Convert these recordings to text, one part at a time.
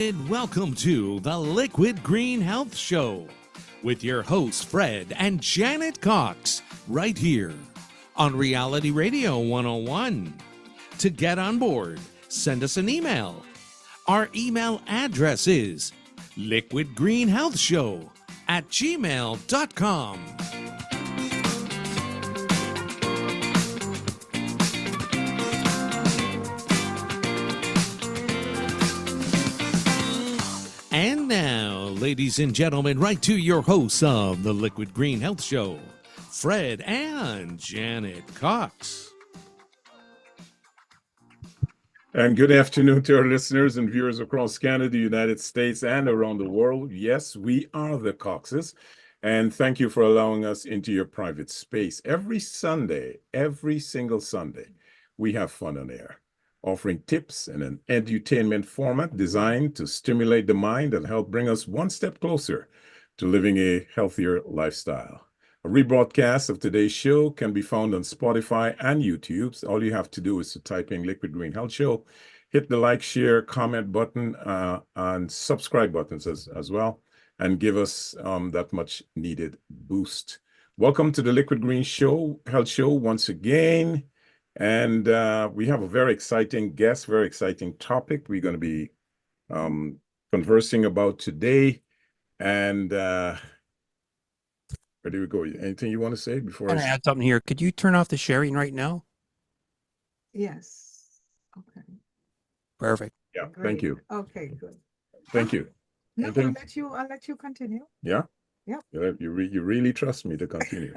And welcome to the Liquid Green Health Show with your hosts Fred and Janet Cox right here on Reality Radio 101. To get on board, send us an email. Our email address is liquidgreenhealthshow@gmail.com. And now, ladies and gentlemen, right to your hosts of the Liquid Green Health Show, Fred and Janet Cox. And good afternoon to our listeners and viewers across Canada, the United States, and around the world. Yes, we are the Coxes, and thank you for allowing us into your private space. Every Sunday, every single Sunday, we have fun on air, offering tips in an edutainment format designed to stimulate the mind and help bring us one step closer to living a healthier lifestyle. A rebroadcast of today's show can be found on Spotify and YouTube. So all you have to do is to type in Liquid Green Health Show, hit the like, share, comment button, and subscribe buttons as well, and give us that much needed boost. Welcome to the Liquid Green Health Show once again. And we have a very exciting guest, very exciting topic we're going to be conversing about today. And where do we go? Anything you want to say before I add something here? Could you turn off the sharing right now? Yes. Okay. Perfect. Yeah, Great. thank you. Okay, good. Thank you. No, Anything? I'll let you continue. Yeah? Yeah. You really trust me to continue.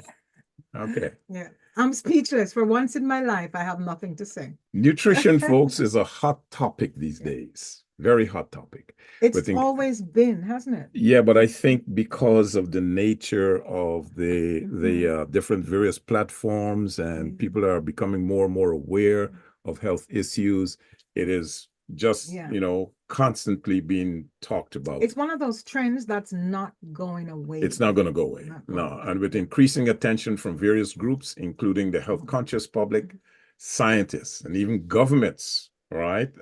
Okay. Yeah. I'm speechless. For once in my life, I have nothing to say. Nutrition, folks, is a hot topic these days. Very hot topic. It's always been, hasn't it? Yeah, but I think because of the nature of the different various platforms and people are becoming more and more aware of health issues, it is just, constantly being talked about. It's one of those trends that's not going away. It's not going to go away. No. And with increasing attention from various groups, including the health conscious public, scientists, and even governments, right?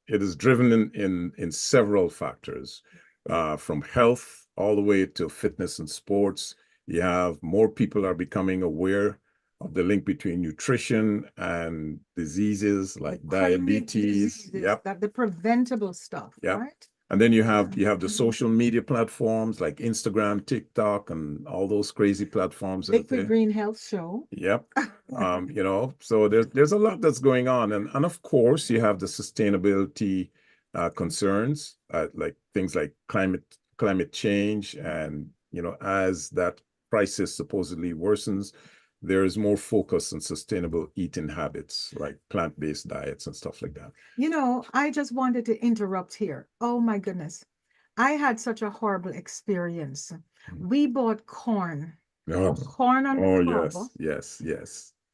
It is driven in several factors, from health all the way to fitness and sports. You have more people are becoming aware of the link between nutrition and diseases like diabetes. Yep. That the preventable stuff, right? And then you have the social media platforms like Instagram, TikTok, and all those crazy platforms. Liquid Green Health Show. Yep. So there's a lot that's going on. And of course, you have the sustainability concerns, like things like climate change. And, as that crisis supposedly worsens, there is more focus on sustainable eating habits, like plant-based diets and stuff like that. I just wanted to interrupt here. Oh my goodness. I had such a horrible experience. We bought corn. Corn on the cob. Yes.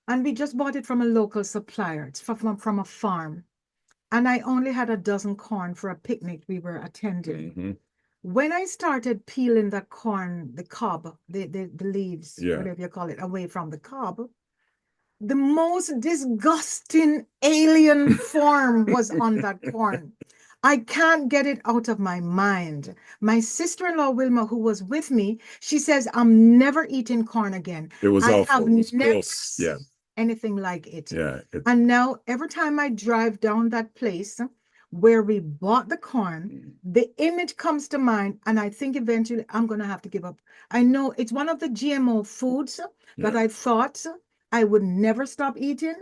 And we just bought it from a local supplier. It's from a farm. And I only had a dozen corn for a picnic we were attending. Mm-hmm. When I started peeling the corn, the cob, the leaves, whatever you call it, away from the cob, the most disgusting alien form was on that corn. I can't get it out of my mind. My sister-in-law, Wilma, who was with me, she says, I'm never eating corn again. It was awful. It was never gross. Yeah. Anything like it. Yeah. And now every time I drive down that place where we bought the corn, the image comes to mind, and I think eventually I'm going to have to give up. I know it's one of the GMO foods that I thought I would never stop eating,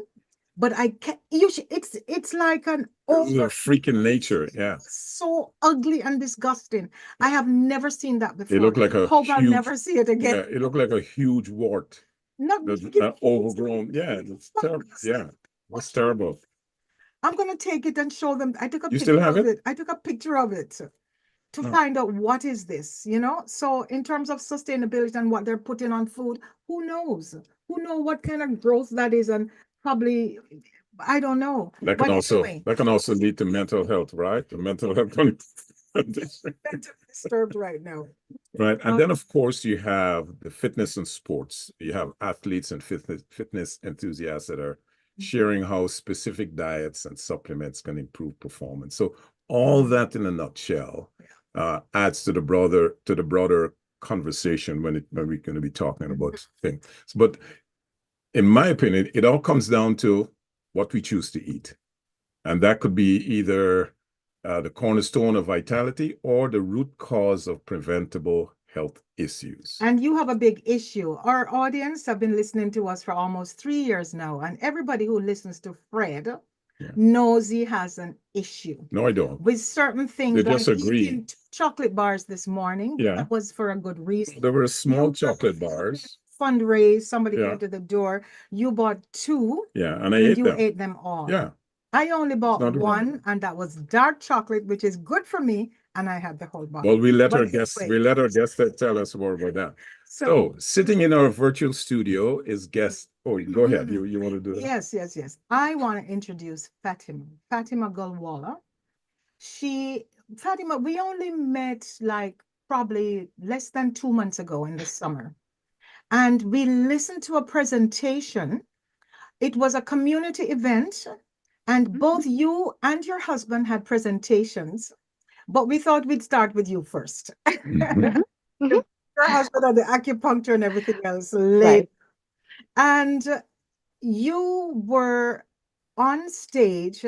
but I can't. It's like an freaking nature. Yeah. So ugly and disgusting. I have never seen that before. It looked like I'll never see it again. Yeah, it looked like a huge wart. Overgrown. Yeah, it's terrible. Yeah, that's terrible. I'm going to take it and show them. I took a picture of it. I took a picture of it to find out what is this, So in terms of sustainability and what they're putting on food, who knows? Who knows what kind of growth that is, and probably, I don't know. That can also lead to mental health, right? The mental health disturbed right now. Right. And then, of course, you have the fitness and sports. You have athletes and fitness enthusiasts that are sharing how specific diets and supplements can improve performance. So All that in a nutshell adds to the broader conversation when we're going to be talking about things. But in my opinion, it all comes down to what we choose to eat. And that could be either the cornerstone of vitality or the root cause of preventable health issues. And you have a big issue. Our audience have been listening to us for almost 3 years now, and everybody who listens to Fred knows he has an issue. No, I don't. With certain things, they like disagree. eating 2 chocolate bars this morning. Yeah. That was for a good reason. There were small chocolate bars. Fundraise, somebody came to the door. You bought 2. Yeah, and you ate them all. Yeah. I only bought 1, and that was dark chocolate, which is good for me, and I had the whole bottle. Well, we let our guests tell us more about that. So sitting in our virtual studio is guest. Oh, go ahead. You want to do that? Yes. I want to introduce Fatema Gorwala. Fatema, we only met like probably less than 2 months ago in the summer. And we listened to a presentation. It was a community event, and both you and your husband had presentations, but we thought we'd start with you first. Your husband had the acupuncture and everything else later. And you were on stage,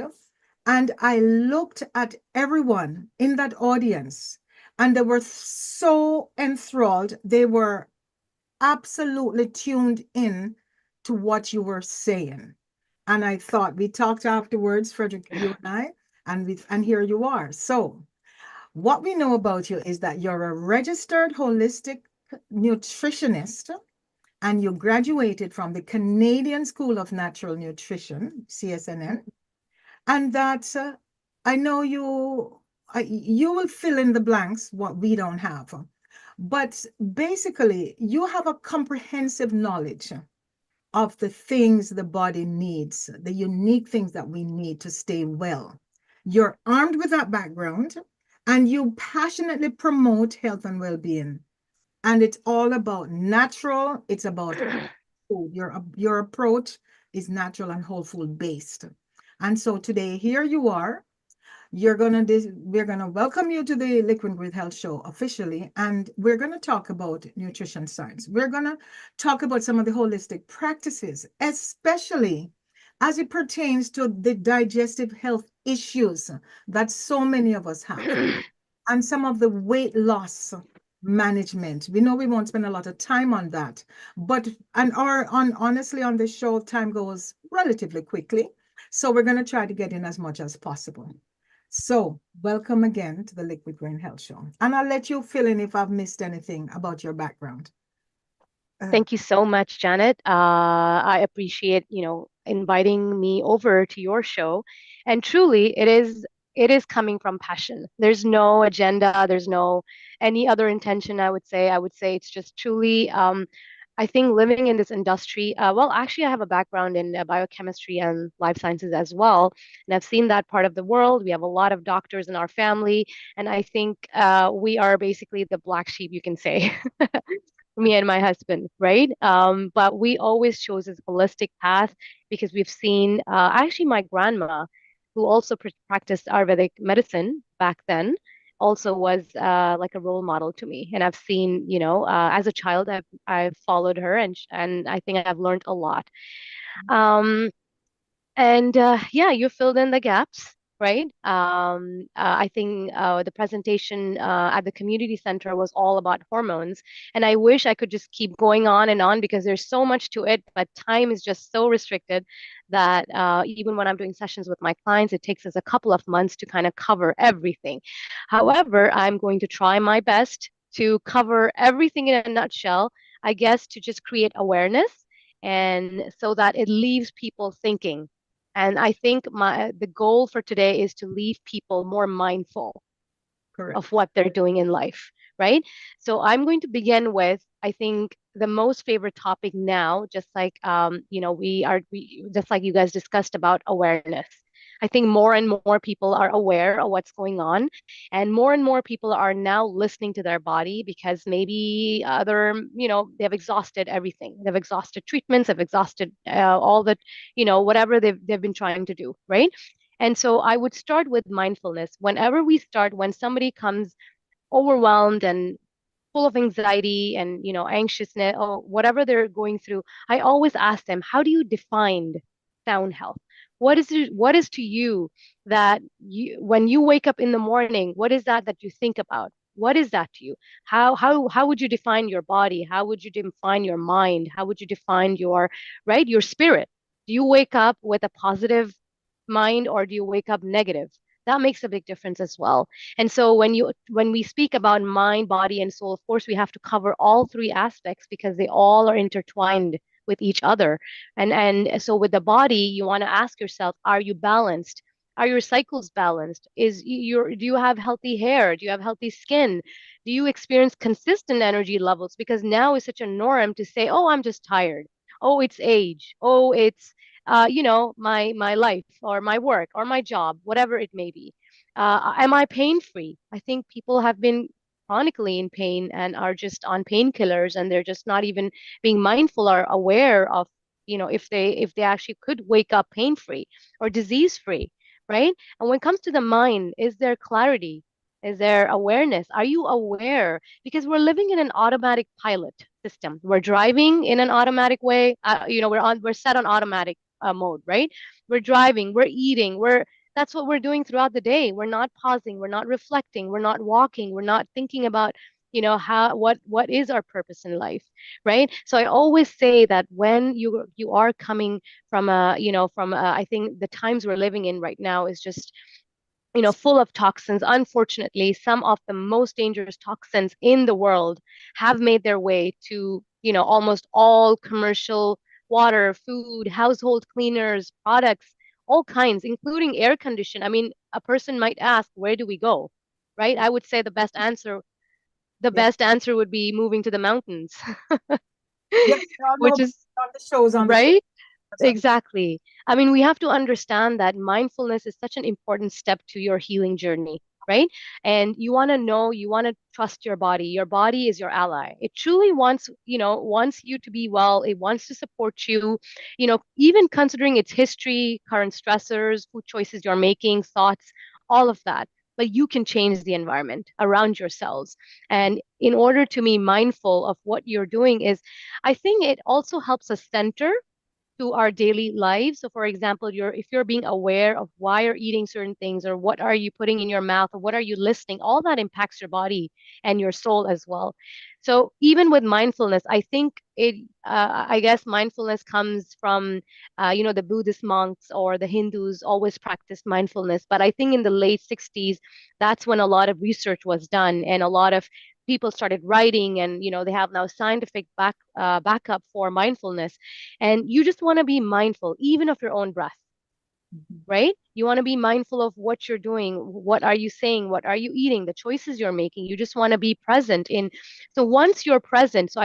and I looked at everyone in that audience, and they were so enthralled. They were absolutely tuned in to what you were saying. And I thought, we talked afterwards, Frederick, you and I, and here you are. So what we know about you is that you're a registered holistic nutritionist, and you graduated from the Canadian School of Natural Nutrition, CSNN, and that I know you will fill in the blanks, what we don't have. But basically, you have a comprehensive knowledge of the things the body needs, the unique things that we need to stay well. You're armed with that background, and you passionately promote health and well-being. And it's all about natural, it's about food. Your approach is natural and whole food based. And so today, here you are. We're gonna welcome you to the Liquid with Health Show officially, and we're gonna talk about nutrition science. We're gonna talk about some of the holistic practices, especially as it pertains to the digestive health issues that so many of us have, and some of the weight loss management. We know we won't spend a lot of time on that, but honestly, on this show, time goes relatively quickly, so we're going to try to get in as much as possible. So welcome again to the Liquid Brain Health Show, and I'll let you fill in if I've missed anything about your background. Thank you so much, Janet. I appreciate inviting me over to your show, and truly, it is coming from passion. There's no agenda. There's no any other intention. I would say it's just truly. I think living in this industry, well, actually, I have a background in biochemistry and life sciences as well, and I've seen that part of the world. We have a lot of doctors in our family, and I think we are basically the black sheep, you can say. Me and my husband, right? But we always chose this holistic path because we've seen, actually, my grandma, who also practiced Ayurvedic medicine back then, also was like a role model to me. And I've seen, as a child, I've followed her, and I think I've learned a lot. Yeah, you filled in the gaps, right? I think the presentation at the community center was all about hormones, and I wish I could just keep going on and on because there's so much to it, but time is just so restricted that even when I'm doing sessions with my clients, it takes us a couple of months to kind of cover everything. However, I'm going to try my best to cover everything in a nutshell, I guess, to just create awareness and so that it leaves people thinking. And I think the goal for today is to leave people more mindful of what they're doing in life, right? So I'm going to begin with, I think, the most favorite topic now, just like just like you guys discussed about awareness. I think more and more people are aware of what's going on, and more people are now listening to their body because maybe they've exhausted everything. They've exhausted treatments, they've exhausted all the, whatever they've been trying to do, right? And so I would start with mindfulness. Whenever we start, when somebody comes overwhelmed and full of anxiety and anxiousness or whatever they're going through, I always ask them, how do you define sound health? What is to you that you, when you wake up in the morning, what is that you think about? What is that to you? How would you define your body? How would you define your mind? How would you define your, right, your spirit? Do you wake up with a positive mind or do you wake up negative? That makes a big difference as well. And so when we speak about mind, body, and soul, of course, we have to cover all three aspects because they all are intertwined with each other. And so with the body, you want to ask yourself, are you balanced? Are your cycles balanced? Do you have healthy hair? Do you have healthy skin? Do you experience consistent energy levels? Because now is such a norm to say, oh, I'm just tired. Oh, it's age. Oh, it's my life or my work or my job, whatever it may be. Am I pain free? I think people have been chronically in pain and are just on painkillers, and they're just not even being mindful or aware of, if they actually could wake up pain free or disease free, right? And when it comes to the mind, is there clarity? Is there awareness? Are you aware? Because we're living in an automatic pilot system. We're driving in an automatic way. We're set on automatic mode, right? We're driving, we're eating, that's what we're doing throughout the day. We're not pausing, we're not reflecting, we're not walking, we're not thinking about, what is our purpose in life, right? So I always say that when you are coming from I think the times we're living in right now is just full of toxins. Unfortunately, some of the most dangerous toxins in the world have made their way to, almost all commercial water, food, household cleaners, products, all kinds, including air condition. I mean, a person might ask, where do we go? Right? I would say the Yeah. best answer would be moving to the mountains, Yep. No, which no, is on the shows, on the show. right. Exactly. I mean, we have to understand that mindfulness is such an important step to your healing journey, right? And you want to trust your body. Your body is your ally. It truly wants you to be well. It wants to support you, even considering its history, current stressors, food choices you're making, thoughts, all of that. But you can change the environment around yourselves. And in order to be mindful of what you're doing I think it also helps us center to our daily lives. So for example, if you're being aware of why you're eating certain things or what are you putting in your mouth or what are you listening, all that impacts your body and your soul as well. So even with mindfulness, I think I guess mindfulness comes from, the Buddhist monks or the Hindus always practiced mindfulness. But I think in the late 60s, that's when a lot of research was done and a lot of people started writing, and they have now scientific backup for mindfulness. And you just want to be mindful even of your own breath, right? You want to be mindful of what you're doing, what are you saying, what are you eating, the choices you're making. You just want to be present in. So once you're present, so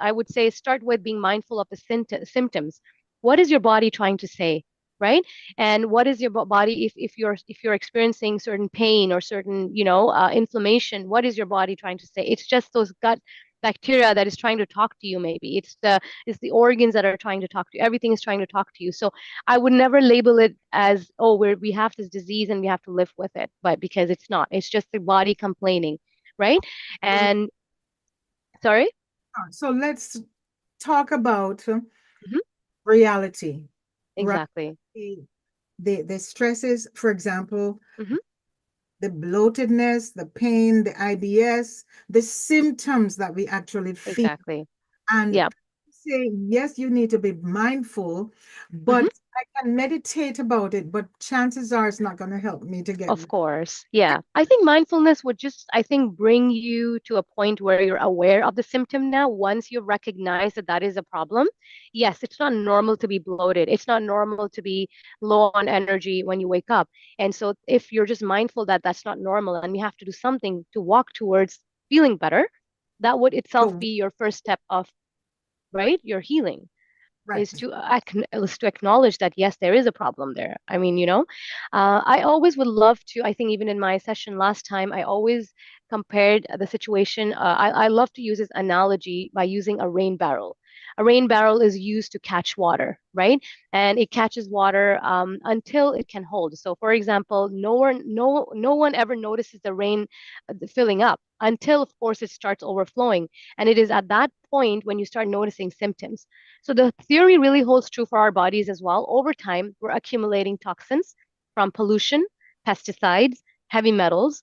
I would say start with being mindful of the symptoms. What is your body trying to say, right? And what is your body, if you're experiencing certain pain or certain inflammation, what is your body trying to say? It's just those gut bacteria that is trying to talk to you. Maybe it's the organs that are trying to talk to you. Everything is trying to talk to you. So I would never label it as, oh, we have this disease and we have to live with it, but because it's not. It's just the body complaining, right? And sorry? So let's talk about Mhm. reality, right? Exactly. The stresses, for example, Mhm. the bloatedness, the pain, the IBS, the symptoms that we actually feel. Exactly. And Yeah. say, yes, you need to be mindful, but Mhm. I can meditate about it, but chances are it's not going to help me to get. Of course. Yeah. I think mindfulness would I think, bring you to a point where you're aware of the symptom now. Once you recognize that that is a problem, yes, it's not normal to be bloated. It's not normal to be low on energy when you wake up. And so if you're just mindful that that's not normal and we have to do something to walk towards feeling better, that would itself So, be your first step of, right, your healing. right. Is to acknowledge that yes, there is a problem there. I mean, I always would love to. I think even in my session last time, I always compared the situation. I love to use this analogy by using a rain barrel. A rain barrel is used to catch water, right? And it catches water until it can hold. So, for example, no one ever notices the rain filling up until, of course, it starts overflowing. And it is at that point when you start noticing symptoms. So the theory really holds true for our bodies as well. Over time, we're accumulating toxins from pollution, pesticides, heavy metals,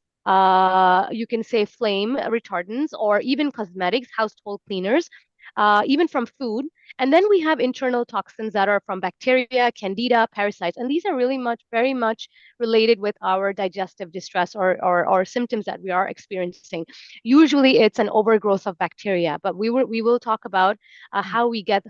you can say flame retardants, or even cosmetics, household cleaners, even from food. And then we have internal toxins that are from bacteria, candida, parasites. And these are really very much related with our digestive distress or symptoms that we are experiencing. Usually it's an overgrowth of bacteria, but we will talk about how do we get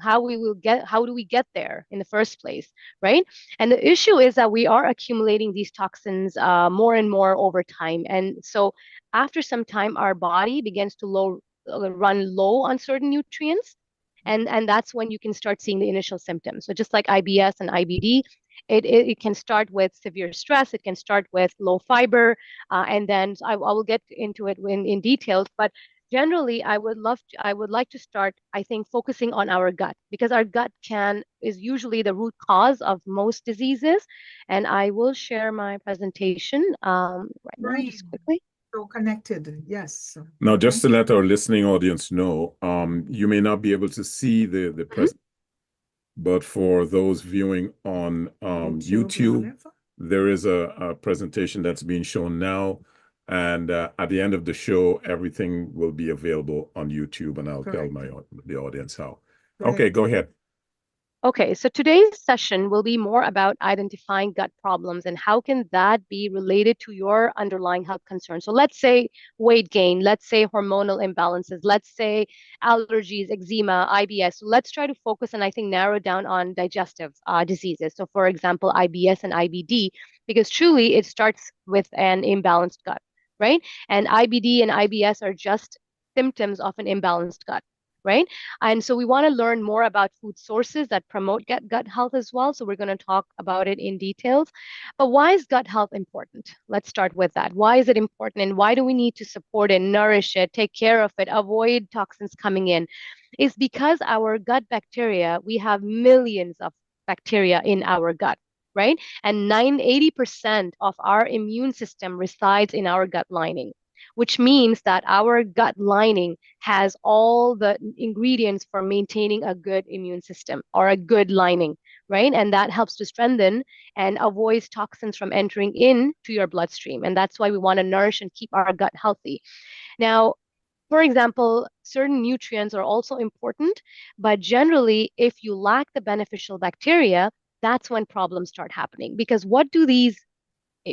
there in the first place, right? And the issue is that we are accumulating these toxins more and more over time. And so after some time, our body begins to run low on certain nutrients. And that's when you can start seeing the initial symptoms. So just like IBS and IBD, it can start with severe stress. It can start with low fiber. And then I will get into it in details. But generally, I would like to start, I think, focusing on our gut, because our gut is usually the root cause of most diseases. And I will share my presentation right now, just quickly. So connected, yes. Now, just to let our listening audience know, you may not be able to see the present, but for those viewing on YouTube, there is a presentation that's being shown now. And at the end of the show, everything will be available on YouTube, and I'll tell the audience how. Okay, go ahead. Okay, so today's session will be more about identifying gut problems and how can that be related to your underlying health concerns. So let's say weight gain, let's say hormonal imbalances, let's say allergies, eczema, IBS. So let's try to focus and I think narrow down on digestive diseases. So for example, IBS and IBD, because truly it starts with an imbalanced gut, right? And IBD and IBS are just symptoms of an imbalanced gut, right? And so we want to learn more about food sources that promote gut health as well. So we're going to talk about it in details. But why is gut health important? Let's start with that. Why is it important, and why do we need to support it, nourish it, take care of it, avoid toxins coming in? It's because our gut bacteria, we have millions of bacteria in our gut, right? And 80% of our immune system resides in our gut lining, which means that our gut lining has all the ingredients for maintaining a good immune system or a good lining, right? And that helps to strengthen and avoids toxins from entering into your bloodstream. And that's why we want to nourish and keep our gut healthy. Now, for example, certain nutrients are also important, but generally, if you lack the beneficial bacteria, that's when problems start happening. Because what do these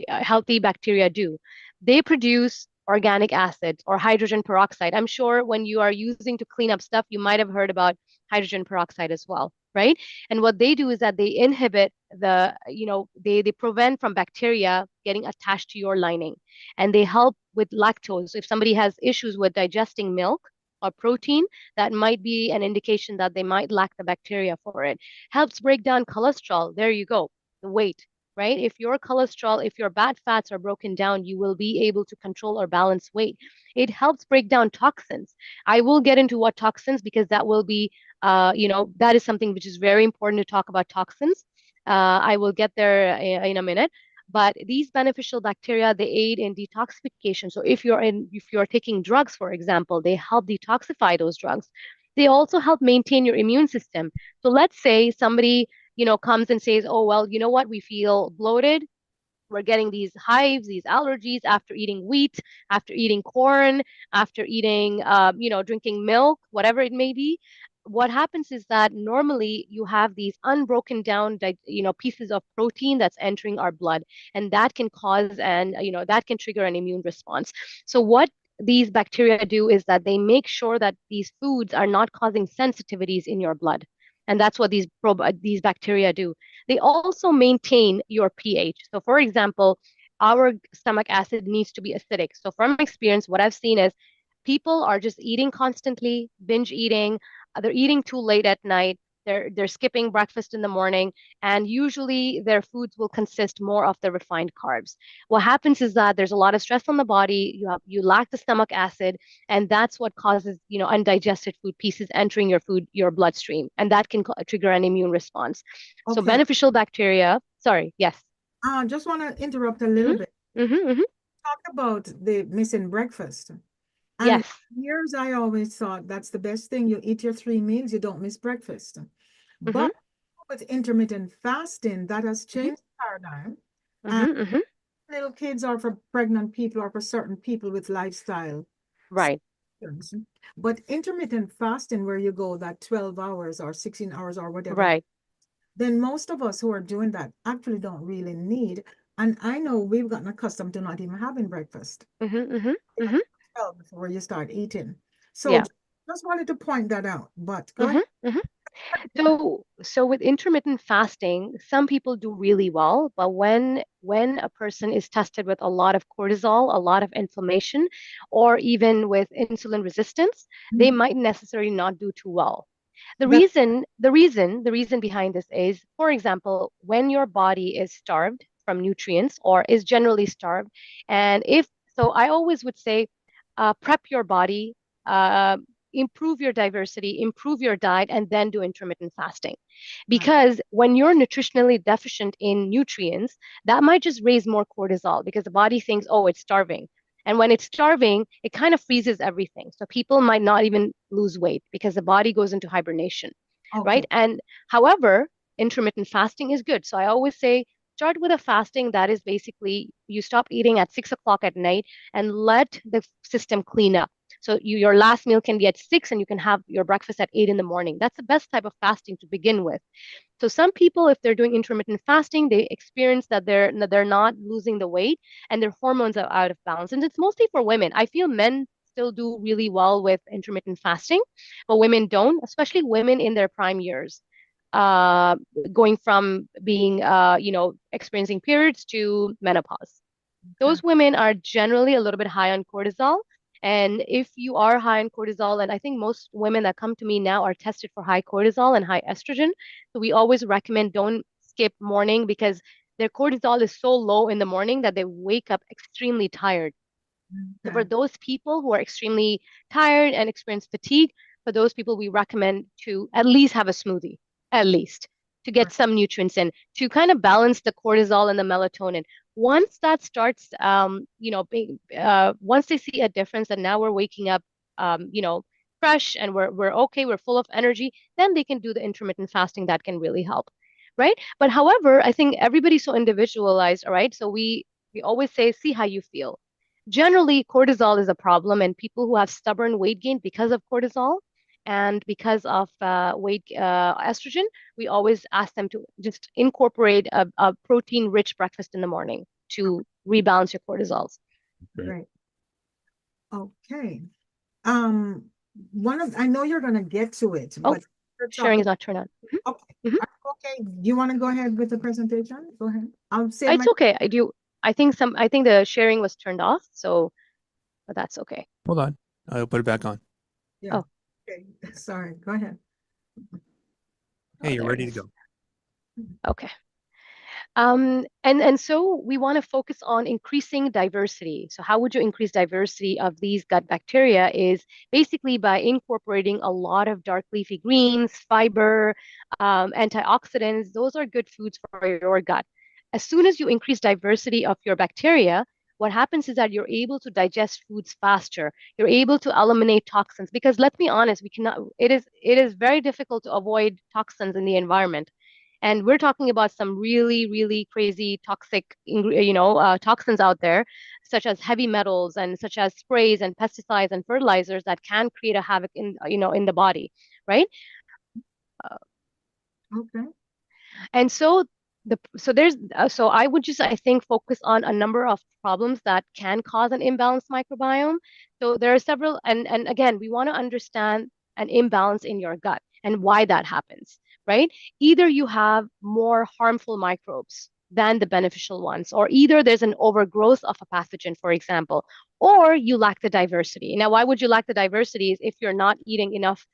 healthy bacteria do? They produce organic acids or hydrogen peroxide. I'm sure when you are using to clean up stuff, you might have heard about hydrogen peroxide as well, right? And what they do is that they inhibit they prevent from bacteria getting attached to your lining, and they help with lactose. So if somebody has issues with digesting milk or protein, that might be an indication that they might lack the bacteria for it. Helps break down cholesterol. There you go, the weight, right? If your cholesterol, if your bad fats are broken down, you will be able to control or balance weight. It helps break down toxins. I will get into what toxins, because that will be, that is something which is very important to talk about toxins. I will get there in a minute. But these beneficial bacteria, they aid in detoxification. So if you're taking drugs, for example, they help detoxify those drugs. They also help maintain your immune system. So let's say somebody comes and says, oh, well, you know what? We feel bloated. We're getting these hives, these allergies after eating wheat, after eating corn, after eating, drinking milk, whatever it may be. What happens is that normally you have these unbroken down, pieces of protein that's entering our blood, and that can cause that can trigger an immune response. So what these bacteria do is that they make sure that these foods are not causing sensitivities in your blood. And that's what these bacteria do. They also maintain your pH. So for example, our stomach acid needs to be acidic. So from experience, what I've seen is people are just eating constantly, binge eating, they're eating too late at night, They're skipping breakfast in the morning, and usually their foods will consist more of the refined carbs. What happens is that there's a lot of stress on the body. You lack the stomach acid, and that's what causes, undigested food pieces entering your bloodstream, and that can trigger an immune response. So Okay. beneficial bacteria. Sorry, yes. I just want to interrupt a little bit. Talk about the missing breakfast. And Yes. years I always thought that's the best thing. You eat your 3 meals, you don't miss breakfast. But with intermittent fasting, that has changed the paradigm. And little kids or for pregnant people or for certain people with lifestyle. Right. symptoms. But intermittent fasting, where you go that 12 hours or 16 hours or whatever, Right. then most of us who are doing that actually don't really need. And I know we've gotten accustomed to not even having breakfast. 12 before you start eating. So Yeah. just wanted to point that out. But go ahead. So with intermittent fasting, some people do really well, but when a person is tested with a lot of cortisol, a lot of inflammation, or even with insulin resistance, they might necessarily not do too well. The That- reason behind this is, for example, when your body is starved from nutrients or is generally starved, and if so, I always would say, prep your body, uh, improve your diversity, improve your diet, and then do intermittent fasting. Because when you're nutritionally deficient in nutrients, that might just raise more cortisol because the body thinks, oh, it's starving. And when it's starving, it kind of freezes everything. So people might not even lose weight because the body goes into hibernation, right? okay. And however, intermittent fasting is good. So I always say, start with a fasting that is basically you stop eating at 6 o'clock at night and let the system clean up. So your last meal can be at 6 and you can have your breakfast at 8 in the morning. That's the best type of fasting to begin with. So some people, if they're doing intermittent fasting, they experience that they're not losing the weight and their hormones are out of balance. And it's mostly for women. I feel men still do really well with intermittent fasting, but women don't, especially women in their prime years, uh, going from being, experiencing periods to menopause. Those women are generally a little bit high on cortisol. And if you are high on cortisol, and I think most women that come to me now are tested for high cortisol and high estrogen. So we always recommend don't skip morning because their cortisol is so low in the morning that they wake up extremely tired. So for those people who are extremely tired and experience fatigue, for those people, we recommend to at least have a smoothie, at least to get some nutrients in, to kind of balance the cortisol and the melatonin. Once that starts, once they see a difference and now we're waking up, fresh and we're okay, we're full of energy, then they can do the intermittent fasting that can really help, right? But however, I think everybody's so individualized, all right? So we always say, see how you feel. Generally, cortisol is a problem, and people who have stubborn weight gain because of cortisol and because of weight estrogen, we always ask them to just incorporate a protein-rich breakfast in the morning to rebalance your cortisols. Great. Okay. I know you're going to get to it, Oh, but sharing is not turned on. Okay. Okay. You want to go ahead with the presentation? Go ahead. I'll say It's okay. I think the sharing was turned off, so but that's okay. Hold on. I'll put it back on. Yeah. Oh. Okay. Sorry. Go ahead. Hey, you're ready to go. Okay. And so we want to focus on increasing diversity. So how would you increase diversity of these gut bacteria is basically by incorporating a lot of dark leafy greens, fiber, antioxidants. Those are good foods for your gut. As soon as you increase diversity of your bacteria, what happens is that you're able to digest foods faster. You're able to eliminate toxins because let's be honest, it is very difficult to avoid toxins in the environment. And we're talking about some really, really crazy toxic, toxins out there, such as heavy metals and such as sprays and pesticides and fertilizers that can create a havoc in the body, right? Okay. And so so I would just, I think, focus on a number of problems that can cause an imbalanced microbiome. So there are several, and again, we want to understand an imbalance in your gut and why that happens, right? Either you have more harmful microbes than the beneficial ones, or either there's an overgrowth of a pathogen, for example, or you lack the diversity. Now, why would you lack the diversity is if you're not eating enough,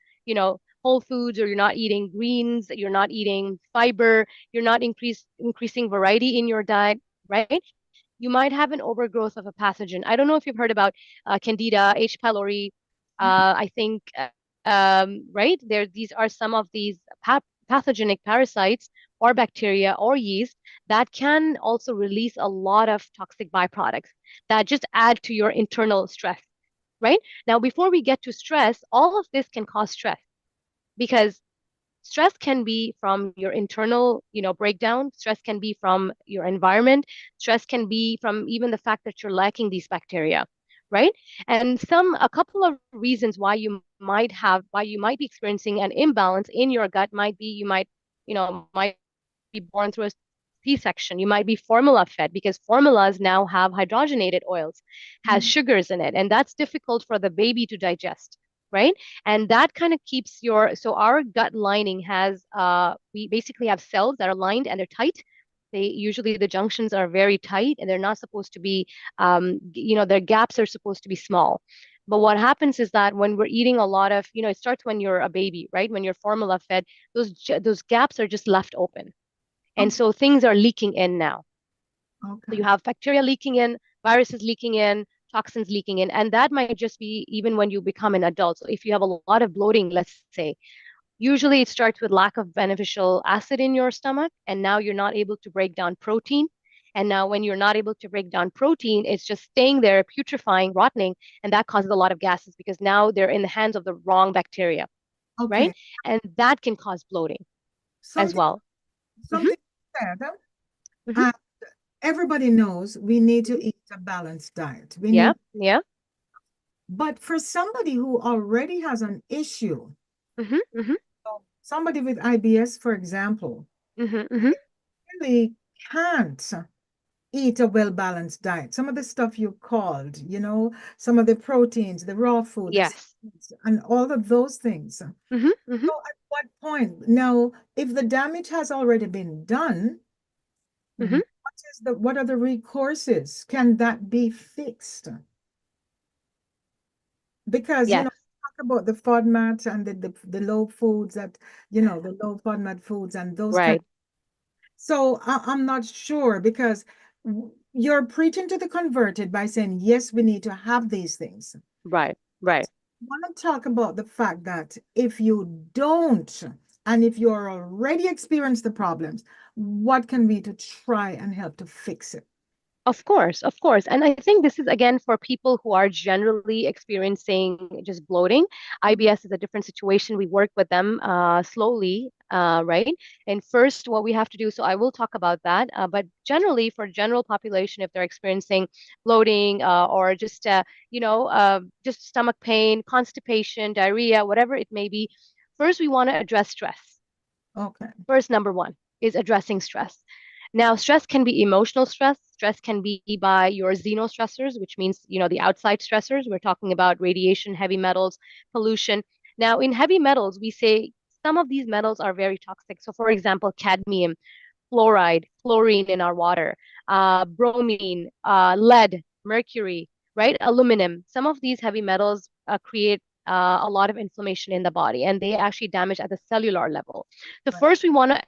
whole foods, or you're not eating greens, you're not eating fiber, you're not increasing variety in your diet, right? You might have an overgrowth of a pathogen. I don't know if you've heard about Candida, H. pylori. I think, right there, these are some of these pathogenic parasites or bacteria or yeast that can also release a lot of toxic byproducts that just add to your internal stress, right? Now, before we get to stress, all of this can cause stress because stress can be from your internal, breakdown. Stress can be from your environment. Stress can be from even the fact that you're lacking these bacteria, right? And a couple of reasons why you might be experiencing an imbalance in your gut might be might be born through a C-section. You might be formula fed because formulas now have hydrogenated oils, has sugars in it, and that's difficult for the baby to digest, right? And that kind of keeps so our gut lining we basically have cells that are lined and they're tight. Usually the junctions are very tight and they're not supposed to be, their gaps are supposed to be small. But what happens is that when we're eating a lot of, it starts when you're a baby, right? When you're formula fed, those gaps are just left open. And so things are leaking in now. So you have bacteria leaking in, viruses leaking in, toxins leaking in, and that might just be even when you become an adult. So if you have a lot of bloating, let's say, usually it starts with lack of beneficial acid in your stomach, and now you're not able to break down protein. And now when you're not able to break down protein, it's just staying there, putrefying, rotting, and that causes a lot of gases because now they're in the hands of the wrong bacteria, right? And that can cause bloating as well. Something said, and everybody knows we need to eat a balanced diet. Yeah. But for somebody who already has an issue, somebody with IBS, for example, really can't eat a well-balanced diet. Some of the stuff you called, some of the proteins, the raw food, yes, and all of those things. So at what point? Now, if the damage has already been done, what are the recourses? Can that be fixed? Because talk about the FODMAP and the low foods that the low FODMAP foods and those right. So I'm not sure because you're preaching to the converted by saying yes, we need to have these things. Right. I want to talk about the fact that if you don't, and if you're already experienced the problems, what can we do to try and help to fix it? Of course. And I think this is again for people who are generally experiencing just bloating. IBS is a different situation. We work with them slowly, right? And first, what we have to do, so I will talk about that. But generally, for general population, if they're experiencing bloating or just, just stomach pain, constipation, diarrhea, whatever it may be, first we want to address stress. First, number one is addressing stress. Now, stress can be emotional stress. Stress can be by your xenostressors, which means, the outside stressors. We're talking about radiation, heavy metals, pollution. Now, in heavy metals, we say some of these metals are very toxic. So, for example, cadmium, fluoride, fluorine in our water, bromine, lead, mercury, right? Aluminum. Some of these heavy metals create a lot of inflammation in the body, and they actually damage at the cellular level. So first we want to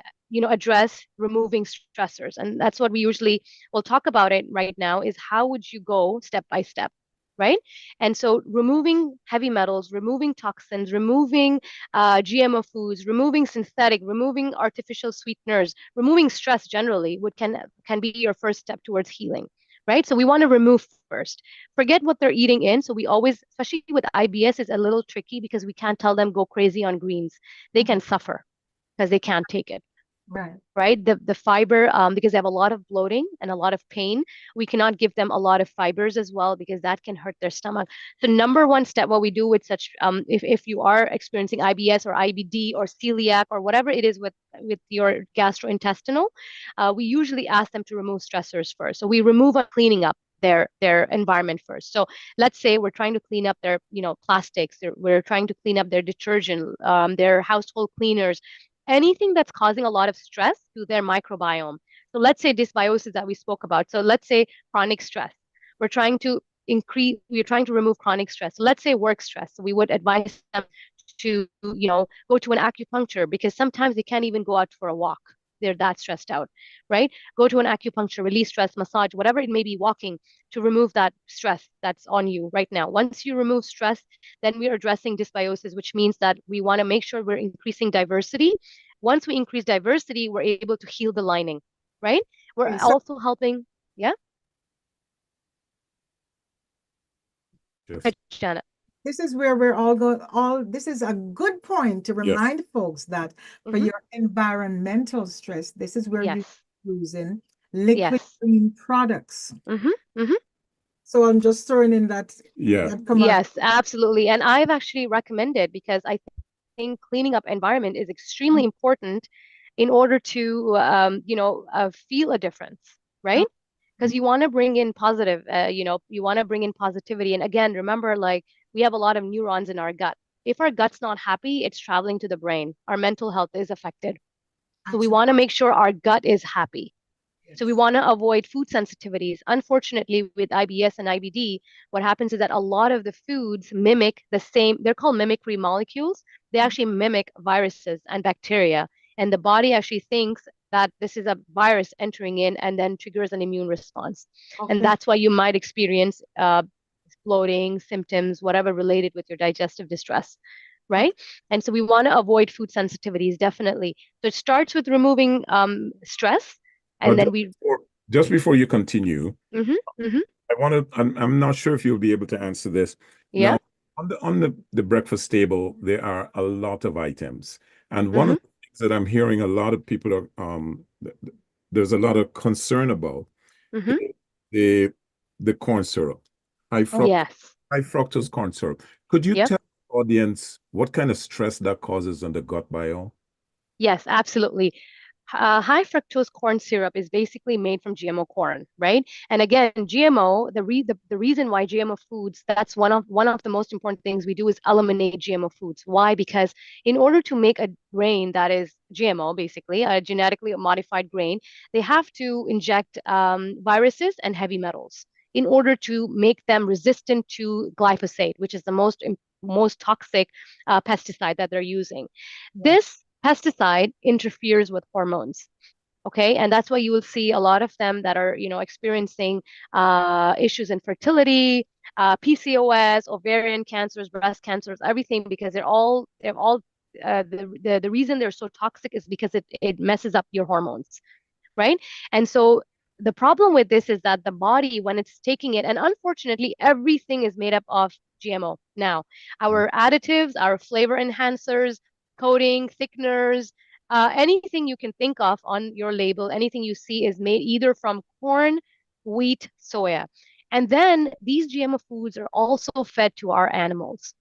address removing stressors, and that's what we usually will talk about it right now is how would you go step by step, right? And so removing heavy metals, removing toxins, removing GMO foods, removing synthetic, removing artificial sweeteners, removing stress generally can be your first step towards healing, right? So we want to remove first. Forget what they're eating in. So we always, especially with IBS, is a little tricky because we can't tell them go crazy on greens. They can suffer because they can't take it. Right. The fiber, because they have a lot of bloating and a lot of pain, we cannot give them a lot of fibers as well because that can hurt their stomach. So number one step, what we do with such, if you are experiencing IBS or IBD or celiac or whatever it is with your gastrointestinal, we usually ask them to remove stressors first. So we remove a cleaning up their environment first. So let's say we're trying to clean up their plastics, we're trying to clean up their detergent, their household cleaners, anything that's causing a lot of stress to their microbiome. So let's say dysbiosis that we spoke about. So let's say chronic stress. We're trying to remove chronic stress. So let's say work stress. So we would advise them to, go to an acupuncture, because sometimes they can't even go out for a walk. They're that stressed out, right? Go to an acupuncture, release stress, massage, whatever it may be, walking to remove that stress that's on you right now. Once you remove stress, then we are addressing dysbiosis, which means that we want to make sure we're increasing diversity. Once we increase diversity, we're able to heal the lining, right? We're Okay, so also helping, yeah? Yes. Janet. this is where we're all going. This is a good point to Yes. remind folks that for your environmental stress, this is where you're Yes. using liquid Yes. green products. Mm-hmm. So I'm just throwing in that commercial. Yes, absolutely. And I've actually recommended, because I think cleaning up environment is extremely important in order to, feel a difference, right? Because you want to bring in positive, you want to bring in positivity. And again, remember, like, we have a lot of neurons in our gut. If our gut's not happy, it's traveling to the brain. Our mental health is affected. So we want to make sure our gut is happy. So we want to avoid food sensitivities. Unfortunately, with IBS and IBD, what happens is that a lot of the foods mimic the same, they're called mimicry molecules. They actually mimic viruses and bacteria. And the body actually thinks that this is a virus entering in and then triggers an immune response. And that's why you might experience bloating, symptoms, whatever related with your digestive distress, right? And so we want to avoid food sensitivities, definitely. So it starts with removing stress. And then just before you continue, mm-hmm. I'm not sure if you'll be able to answer this. Yeah. Now, on the breakfast table, there are a lot of items. And one of the things that I'm hearing a lot of people are, there's a lot of concern about the corn syrup, high fructose corn syrup. Could you tell the audience what kind of stress that causes on the gut biome? Yes, absolutely. High fructose corn syrup is basically made from GMO corn, right? And again, GMO, the reason why GMO foods, that's one of the most important things we do is eliminate GMO foods. Why? Because in order to make a grain that is GMO, basically a genetically modified grain, they have to inject viruses and heavy metals in order to make them resistant to glyphosate, which is the most toxic pesticide that they're using. This pesticide interferes with hormones. Okay, and that's why you will see a lot of them that are, experiencing issues in fertility, PCOS, ovarian cancers, breast cancers, everything, because they're all the reason they're so toxic is because it messes up your hormones, right? And so the problem with this is that the body, when it's taking it, and unfortunately, everything is made up of GMO now. Our additives, our flavor enhancers, coating, thickeners, anything you can think of on your label, anything you see is made either from corn, wheat, soya. And then these GMO foods are also fed to our animals.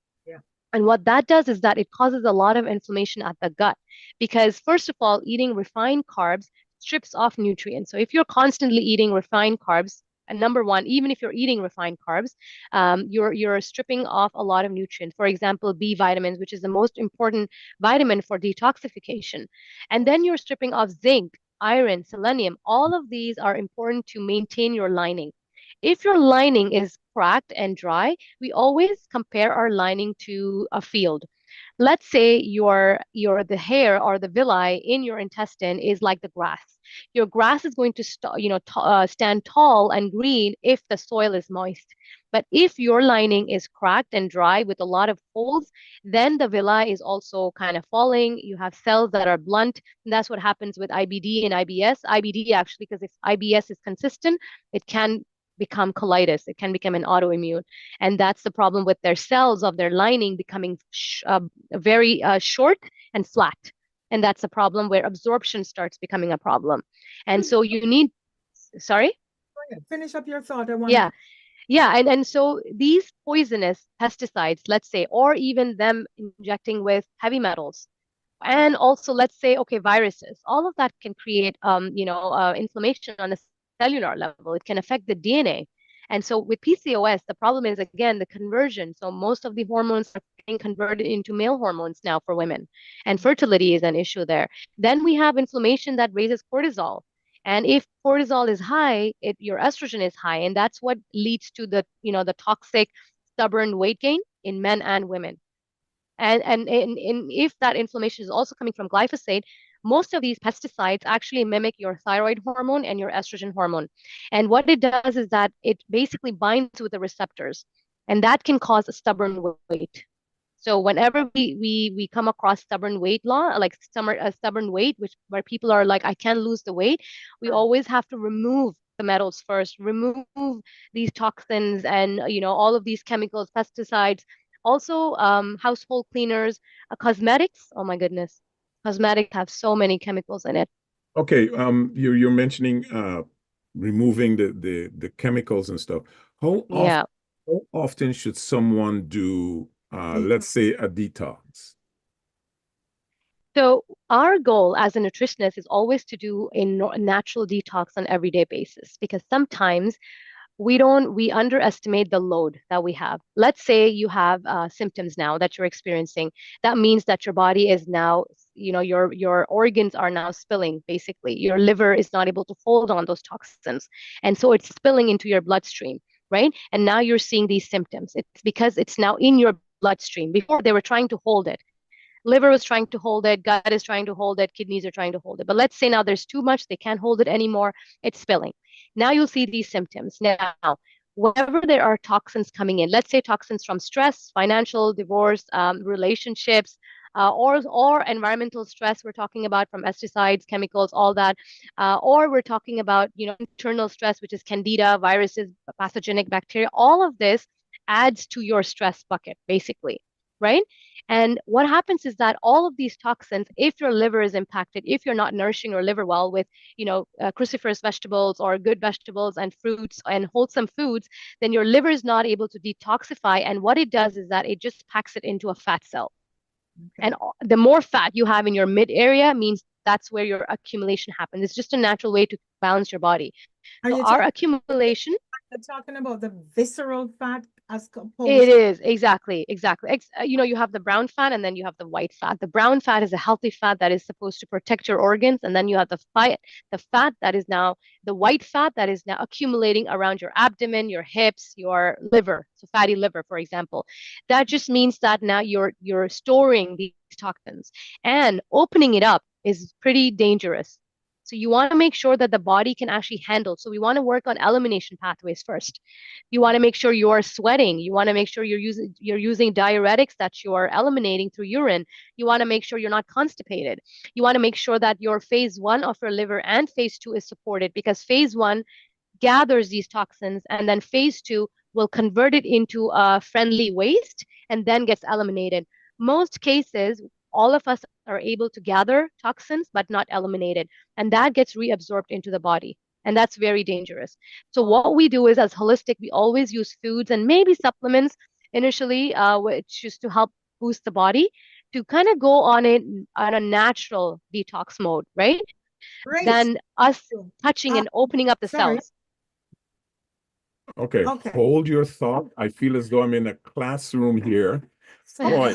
And what that does is that it causes a lot of inflammation at the gut, because first of all, eating refined carbs strips off nutrients. So if you're constantly eating refined carbs, and number one, even if you're eating refined carbs, you're stripping off a lot of nutrients. For example, B vitamins, which is the most important vitamin for detoxification. And then you're stripping off zinc, iron, selenium. All of these are important to maintain your lining. If your lining is cracked and dry, we always compare our lining to a field. Let's say the hair or the villi in your intestine is like the grass. Your grass is going to stand tall and green if the soil is moist. But if your lining is cracked and dry with a lot of holes, then the villi is also kind of falling. You have cells that are blunt. And that's what happens with IBD and IBS. IBD actually, because if IBS is consistent, it can become colitis. It can become an autoimmune. And that's the problem with their cells of their lining becoming very short and flat. And that's a problem where absorption starts becoming a problem. And so you need, sorry? Finish up your thought. Yeah. And so these poisonous pesticides, let's say, or even them injecting with heavy metals, and also let's say, okay, viruses, all of that can create, inflammation on a cellular level. It can affect the DNA. And so with PCOS, the problem is, again, the conversion. So most of the hormones are being converted into male hormones now for women, and fertility is an issue there. Then we have inflammation that raises cortisol. And if cortisol is high, your estrogen is high, and that's what leads to the toxic, stubborn weight gain in men and women. And if that inflammation is also coming from glyphosate, most of these pesticides actually mimic your thyroid hormone and your estrogen hormone. And what it does is that it basically binds with the receptors, and that can cause a stubborn weight. So whenever we come across stubborn weight law, like a stubborn weight, which where people are like, I can't lose the weight, we always have to remove the metals first, remove these toxins and all of these chemicals, pesticides, also household cleaners, cosmetics. Oh my goodness, cosmetics have so many chemicals in it. Okay, you're mentioning removing the chemicals and stuff. How often, Yeah. how often should someone do let's say a detox? So our goal as a nutritionist is always to do a natural detox on everyday basis, because sometimes we underestimate the load that we have. Let's say you have symptoms now that you're experiencing. That means that your body is now, your organs are now spilling, basically. Your liver is not able to hold on those toxins. And so it's spilling into your bloodstream, right? And now you're seeing these symptoms. It's because it's now in your bloodstream. Before they were trying to hold it. Liver was trying to hold it, gut is trying to hold it, kidneys are trying to hold it. But let's say now there's too much, they can't hold it anymore, it's spilling. Now you'll see these symptoms. Now, whenever there are toxins coming in, let's say toxins from stress, financial, divorce, relationships, or environmental stress, we're talking about from pesticides, chemicals, all that, or we're talking about internal stress, which is candida, viruses, pathogenic bacteria. All of this adds to your stress bucket, basically, right? And what happens is that all of these toxins, if your liver is impacted, if you're not nourishing your liver well with, cruciferous vegetables or good vegetables and fruits and wholesome foods, then your liver is not able to detoxify. And what it does is that it just packs it into a fat cell. Okay. And the more fat you have in your mid area means that's where your accumulation happens. It's just a natural way to balance your body. So our accumulation. You're talking about the visceral fat as opposed. It is exactly. You have the brown fat and then you have the white fat. The brown fat is a healthy fat that is supposed to protect your organs, and then you have the fat that is now the white fat that is now accumulating around your abdomen, your hips, your liver. So fatty liver, for example. That just means that now you're storing these toxins, and opening it up is pretty dangerous. So you want to make sure that the body can actually handle. So we want to work on elimination pathways first. You want to make sure you're sweating. You want to make sure you're using diuretics that you're eliminating through urine. You want to make sure you're not constipated. You want to make sure that your phase 1 of your liver and phase 2 is supported, because phase 1 gathers these toxins, and then phase 2 will convert it into a friendly waste and then gets eliminated. Most cases, all of us are able to gather toxins but not eliminate it, and that gets reabsorbed into the body, and that's very dangerous. So what we do is, as holistic, we always use foods and maybe supplements initially, which is to help boost the body, to kind of go on a natural detox mode, right? Great. Than us touching and opening up the cells. Okay, hold your thought. I feel as though I'm in a classroom here. Boy.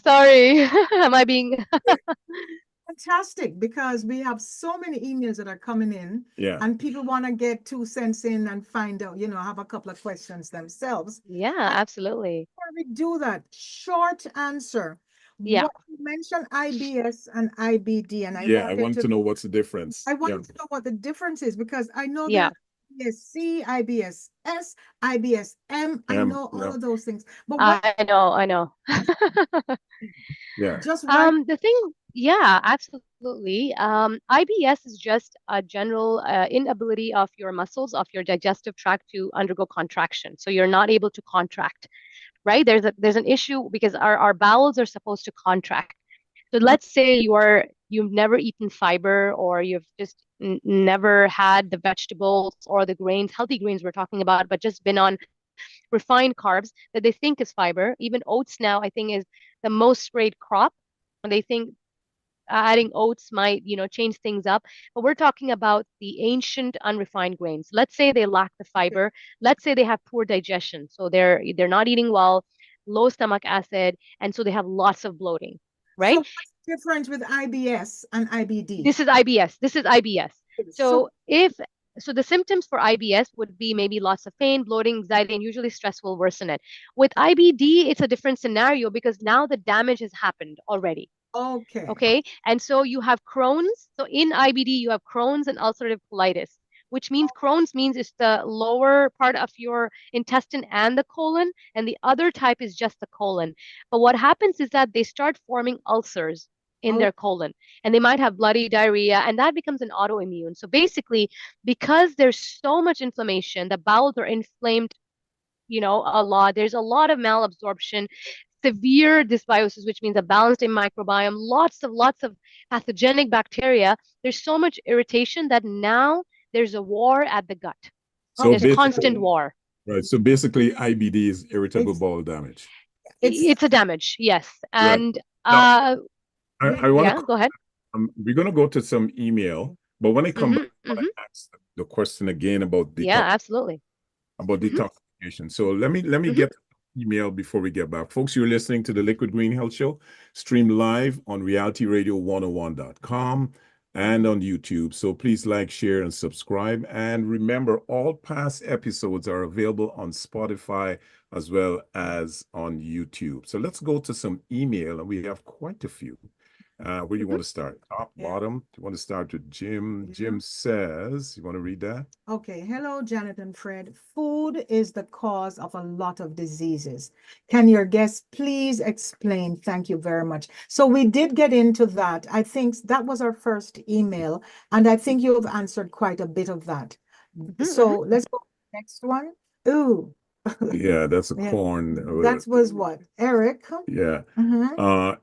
Sorry, am I being fantastic? Because we have so many emails that are coming in, and people want to get 2 cents in and find out, have a couple of questions themselves. Yeah, absolutely. Before we do that, short answer. Yeah. You mentioned IBS and IBD, and I want to know what's the difference. I want to know what the difference is, because I know that IBS-C, IBS-S, IBS-M. I know all of those things. But I know. Just the thing, absolutely. IBS is just a general inability of your muscles, of your digestive tract, to undergo contraction. So you're not able to contract, right? There's an issue because our bowels are supposed to contract. So let's say you've never eaten fiber, or you've just never had the vegetables or the grains, healthy grains we're talking about, but just been on refined carbs that they think is fiber. Even oats now, I think, is the most sprayed crop. And they think adding oats might, change things up. But we're talking about the ancient unrefined grains. Let's say they lack the fiber. Let's say they have poor digestion. So they're not eating well, low stomach acid, and so they have lots of bloating, right? So what's the difference with IBS and IBD? This is IBS. So if So the symptoms for IBS would be maybe lots of pain, bloating, anxiety, and usually stress will worsen it. With IBD, it's a different scenario because now the damage has happened already. Okay. Okay. And so you have Crohn's. So in IBD, you have Crohn's and ulcerative colitis, which means Crohn's means it's the lower part of your intestine and the colon, and the other type is just the colon. But what happens is that they start forming ulcers in their colon, and they might have bloody diarrhea, and that becomes an autoimmune. So basically, because there's so much inflammation, the bowels are inflamed, a lot. There's a lot of malabsorption, severe dysbiosis, which means a balanced in microbiome, lots of pathogenic bacteria. There's so much irritation that now there's a war at the gut. So There's basically, constant war. right. So basically, IBD is irritable bowel damage. It's a damage, yes. Right. And Now, I want yeah, to. go ahead. We're going to go to some email, but when I come back, I want Mm-hmm. to ask the question again about Yeah, absolutely. detoxification. So let me get email before we get back. Folks, you're listening to the Liquid Green Health Show, streamed live on realityradio101.com and on YouTube. So please like, share, and subscribe. And remember, all past episodes are available on Spotify as well as on YouTube. So let's go to some email, and we have quite a few. Where do you want to start? Top, bottom? Do you want to start with Jim? Jim says, you want to read that? Okay. Hello, Janet and Fred. Food is the cause of a lot of diseases. Can your guest please explain? Thank you very much. So we did get into that. I think that was our first email, and I think you have answered quite a bit of that. So let's go to the next one. Ooh. Yeah, that's a corn. That was what? Eric? Yeah.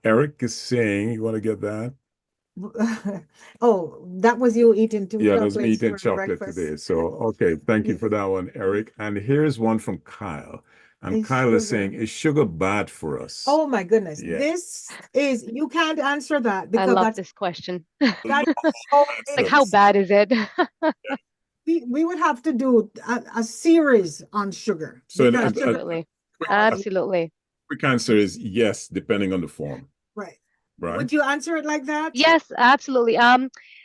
Eric is saying, you want to get that? Oh, that was you eating two Yeah, that's me chocolates eating for chocolate breakfast. today. So, okay, thank you for that one, Eric. And here's one from Kyle. And Kyle is saying, is sugar bad for us? Oh my goodness. Yeah. This is, you can't answer that I because love that's this question. like how bad is it? we would have to do a series on sugar. So Absolutely. Absolutely. quick answer is yes, depending on the form. Right. Right. Would you answer it like that? Yes, absolutely.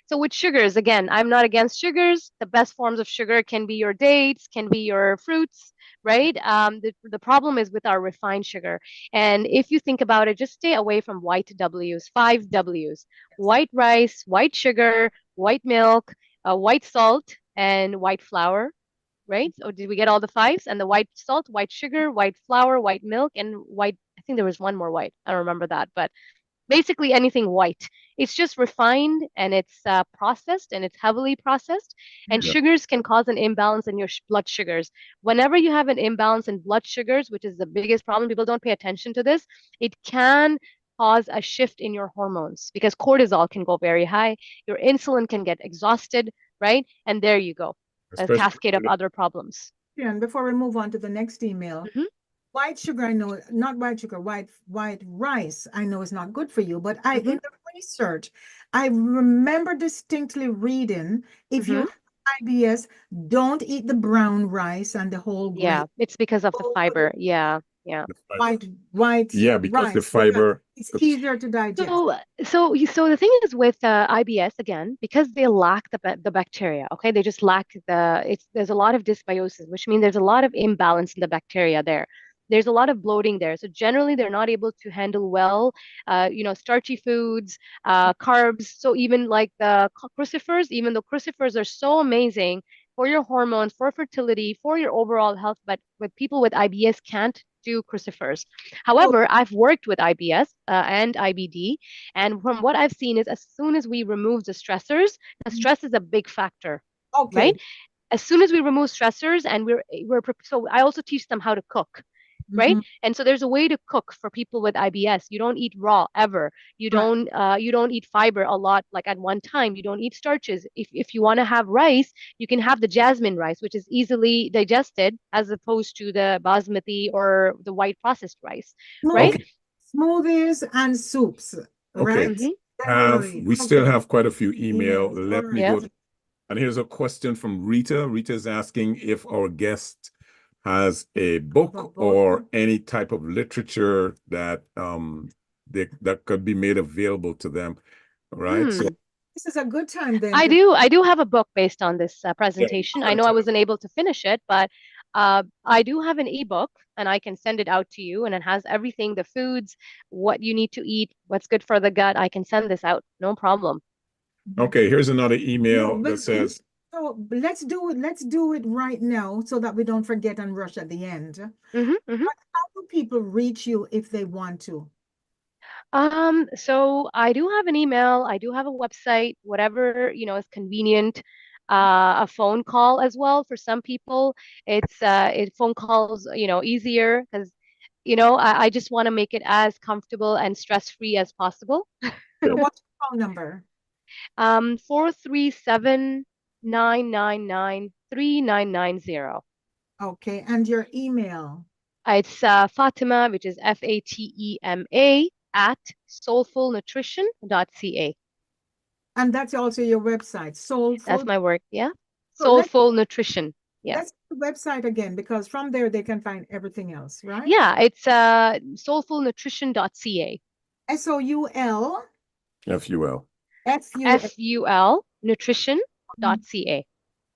So with sugars, again, I'm not against sugars. The best forms of sugar can be your dates, can be your fruits, right? The problem is with our refined sugar. And if you think about it, just stay away from white W's, 5 W's: white rice, white sugar, white milk, white salt, and white flour, right? Or did we get all the fives? And the white salt, white sugar, white flour, white milk, and white, I think there was one more white. I don't remember that, but basically anything white. It's just refined, and it's processed, and it's heavily processed. And sugars can cause an imbalance in your blood sugars. Whenever you have an imbalance in blood sugars, which is the biggest problem, people don't pay attention to this, it can cause a shift in your hormones because cortisol can go very high. Your insulin can get exhausted, right? And there you go, a cascade of other problems. Yeah, and before we move on to the next email, white sugar, I know, not white sugar, white rice, I know is not good for you, but in the research, I remember distinctly reading, if you have IBS, don't eat the brown rice and the whole grain. Yeah, it's because of the fiber. Yeah. White Yeah, because rice, the fiber. it's easier to digest. So the thing is with IBS, again, because they lack the bacteria. Okay, they just lack there's a lot of dysbiosis, which means there's a lot of imbalance in the bacteria there. There's a lot of bloating there. So generally, they're not able to handle well, starchy foods, carbs. So even like the crucifers, even though crucifers are so amazing for your hormones, for fertility, for your overall health, but with people with IBS can't do crucifers. However, I've worked with IBS and IBD, and from what I've seen is as soon as we remove the stressors, the stress is a big factor, right? As soon as we remove stressors, and so I also teach them how to cook, right? And so there's a way to cook for people with IBS. You don't eat raw ever. You don't eat fiber a lot, like at one time. You don't eat starches. If you want to have rice, you can have the jasmine rice, which is easily digested, as opposed to the basmati or the white processed rice, right? Smoothies and soups, right? We still have quite a few emails. Let me go. And here's a question from Rita. Rita's asking if our guest has a book or any type of literature that that could be made available to them, right? So This is a good time then I to do have a book based on this Yeah, presentation. I good know I time. wasn't able to finish it, but I do have an ebook and I can send it out to you, and it has everything, the foods, what you need to eat, what's good for the gut. I can send this out, no problem. Okay, here's another no, email but that says, so let's do it right now so that we don't forget and rush at the end. How do people reach you if they want to? So I do have an email, I do have a website, whatever, is convenient. A phone call as well for some people. Phone calls, easier because, I just want to make it as comfortable and stress-free as possible. So what's your phone number? 437-999-3990. Okay, and your email. It's Fatema, which is Fatema at soulfulnutrition.ca. And that's also your website, Soulful. That's my work, yeah. So let's Soulful Nutrition, yeah. let's do the website again because from there they can find everything else, right? Yeah, it's soulfulnutrition.ca. SOUL FUL. FUL. FUL nutrition.ca.